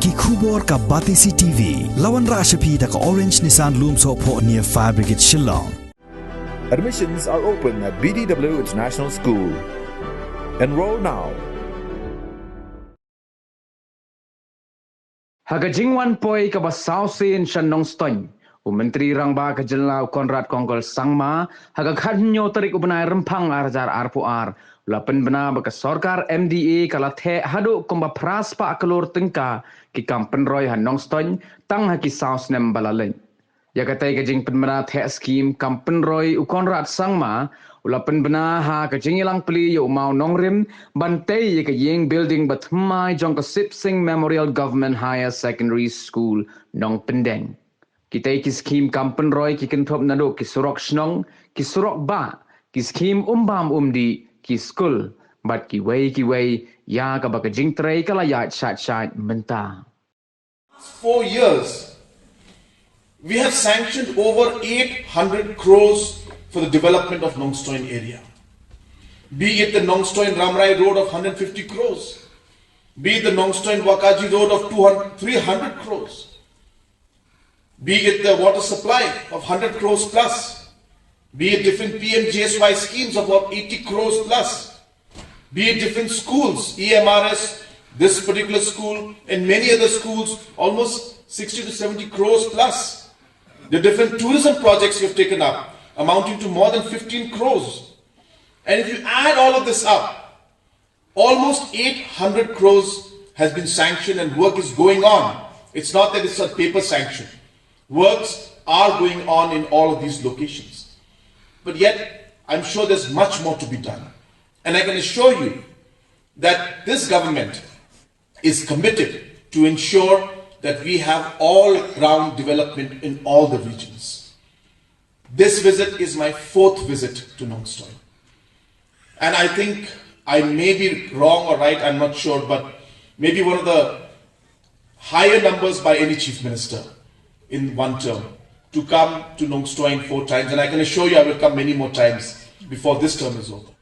ki khubor ka Batisi TV lawan rashapi da ka Orange Nissan Lumso po near Fire Brigade Shillong. Admissions are open at BDW International School. Enroll now. Hagajingwan poi ka basausin siya Nongstoiñ. Menteri rang ba kajelna Conrad kongkol sangma hagakhanyo tarik ubenai rempang arjar arpuar lapen bena baka Sorkar MDA kala Theh hadu komba pras pa Klur tengka ki kam Pynroi han Nongstoiñ tang haki Snem Bala leng. Ya katai kajing penbena Theh Skhim kam Pynroi u Conrad sangma ulapen bena ha kajing ilang peli yo mau nongrim bantai ye kajing building batmai jong ka Sip Sing Memorial Government Higher Secondary School Nong Pendeng. Kita ki Skhim kam Pynroi ki kentop nado ki surok snong ki surok ba ki Skhim umbam umdi ki skul bat ki wei ya ka baka jingtrai kala ya chat menta. 4 years we have sanctioned over 800 crores for the development of Nongstoiñ area. Be it the Nongstoiñ Ramrai road of 150 crores, be it the Nongstoiñ Wakaji road of 300 crores. Be it the water supply of 100 crores plus, be it different PMJSY schemes of about 80 crores plus, be it different schools, EMRS, this particular school and many other schools, almost 60 to 70 crores plus. The different tourism projects we have taken up, amounting to more than 15 crores. And if you add all of this up, almost 800 crores has been sanctioned and work is going on. It's not that it's a paper sanction. Works are going on in all of these locations. But yet, I'm sure there's much more to be done. And I can assure you that this government is committed to ensure that we have all-round development in all the regions. This visit is my 4th visit to Nongstoiñ. And I think I may be wrong or right, I'm not sure, but maybe one of the higher numbers by any chief minister in one term to come to Nongstoiñ 4 times, and I can assure you I will come many more times before this term is over.